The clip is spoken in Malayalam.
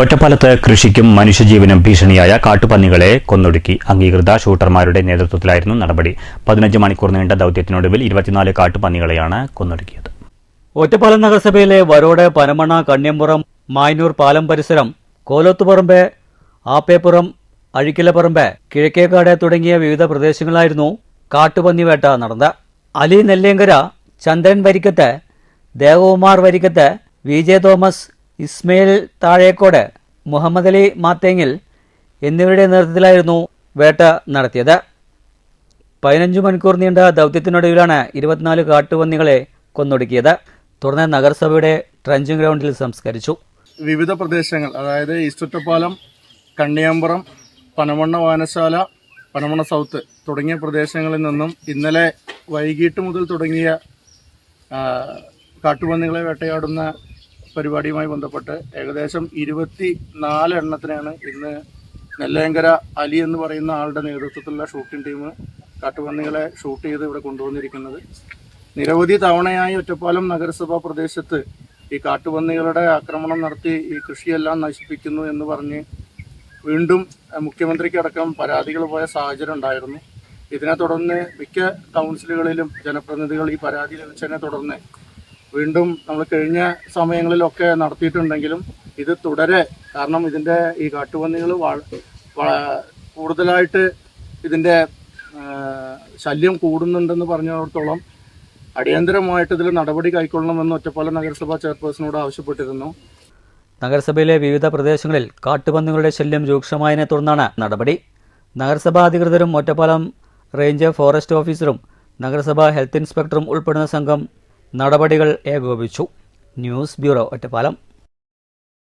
ഒറ്റപ്പാലത്ത് കൃഷിക്കും മനുഷ്യജീവനും ഭീഷണിയായ കാട്ടുപന്നികളെ കൊന്നൊടുക്കി. അംഗീകൃത ഷൂട്ടർമാരുടെ നേതൃത്വത്തിലായിരുന്നു നടപടി. 15 മണിക്കൂർ നീണ്ട ദൌത്യത്തിനൊടുവിൽ 24 കാട്ടുപന്നികളെയാണ് കൊന്നൊടുക്കിയത്. ഒറ്റപ്പാലം നഗരസഭയിലെ വരോട്, പനമണ്ണ, കണ്യമ്പുറം, മായന്നൂർ പാലം പരിസരം, കോലോത്തുപറമ്പ്, ആപ്പേപ്പുറം, അഴിക്കലപ്പറമ്പ്, കിഴക്കേക്കാട് തുടങ്ങിയ വിവിധ പ്രദേശങ്ങളിലായിരുന്നു കാട്ടുപന്നി വേട്ട നടന്നത്. Ali Nellenkara, Chandran Varikkath, Devakumar Varikkath, V J Thomas, Ismail Thazhekode, Muhammad Ali Mathengil എന്നിവരുടെ നേതൃത്വത്തിലായിരുന്നു വേട്ട നടത്തിയത്. 15 മണിക്കൂർ നീണ്ട ദൌത്യത്തിനൊടുവിലാണ് 24 കാട്ടുപന്നികളെ കൊന്നൊടുക്കിയത്. തുടർന്ന് നഗരസഭയുടെ ട്രഞ്ചിങ് ഗ്രൗണ്ടിൽ സംസ്കരിച്ചു. വിവിധ പ്രദേശങ്ങൾ, അതായത് ഈസ്റ്റ് ഒറ്റപ്പാലം, കണ്ണിയാമ്പുറം, പനമണ്ണ വായനശാല, പനമണ്ണ സൗത്ത് തുടങ്ങിയ പ്രദേശങ്ങളിൽ നിന്നും ഇന്നലെ വൈകിട്ട് മുതൽ തുടങ്ങിയ കാട്ടുപന്നികളെ വേട്ടയാടുന്ന പരിപാടിയുമായി ബന്ധപ്പെട്ട് ഏകദേശം 24 എണ്ണത്തിനാണ് ഇന്ന് നെല്ലേങ്കര അലി എന്ന് പറയുന്ന ആളുടെ നേതൃത്വത്തിലുള്ള ഷൂട്ടിംഗ് ടീം കാട്ടുപന്നികളെ ഷൂട്ട് ചെയ്ത് ഇവിടെ കൊണ്ടുവന്നിരിക്കുന്നത്. നിരവധി തവണയായി ഒറ്റപ്പാലം നഗരസഭാ പ്രദേശത്ത് ഈ കാട്ടുപന്നികളുടെ ആക്രമണം നടത്തി ഈ കൃഷിയെല്ലാം നശിപ്പിക്കുന്നു എന്ന് പറഞ്ഞ് വീണ്ടും മുഖ്യമന്ത്രിക്കടക്കം പരാതികൾ പോയ സാഹചര്യം ഉണ്ടായിരുന്നു. ഇതിനെ തുടർന്ന് മിക്ക കൗൺസിലുകളിലും ജനപ്രതിനിധികൾ ഈ പരാതി ലഭിച്ചതിനെ തുടർന്ന് വീണ്ടും നമ്മൾ കഴിഞ്ഞ സമയങ്ങളിലൊക്കെ നടത്തിയിട്ടുണ്ടെങ്കിലും ഇത് തുടരെ, കാരണം ഇതിൻ്റെ ഈ കാട്ടുപന്നികൾ കൂടുതലായിട്ട് ഇതിൻ്റെ ശല്യം കൂടുന്നുണ്ടെന്ന് പറഞ്ഞിടത്തോളം അടിയന്തരമായിട്ട് ഇതിൽ നടപടി കൈക്കൊള്ളണമെന്ന് ഒറ്റപ്പാലം നഗരസഭാ ചെയർപേഴ്സണോട് ആവശ്യപ്പെട്ടിരുന്നു. നഗരസഭയിലെ വിവിധ പ്രദേശങ്ങളിൽ കാട്ടുപന്നികളുടെ ശല്യം രൂക്ഷമായതിനെ തുടർന്നാണ് നടപടി. നഗരസഭാ അധികൃതരും ഒറ്റപ്പാലം റേഞ്ച് ഫോറസ്റ്റ് ഓഫീസറും നഗരസഭാ ഹെൽത്ത് ഇൻസ്പെക്ടറും ഉൾപ്പെടുന്ന സംഘം നടപടികൾ ഏകോപിപ്പിച്ചു. News bureau, Ottapalam.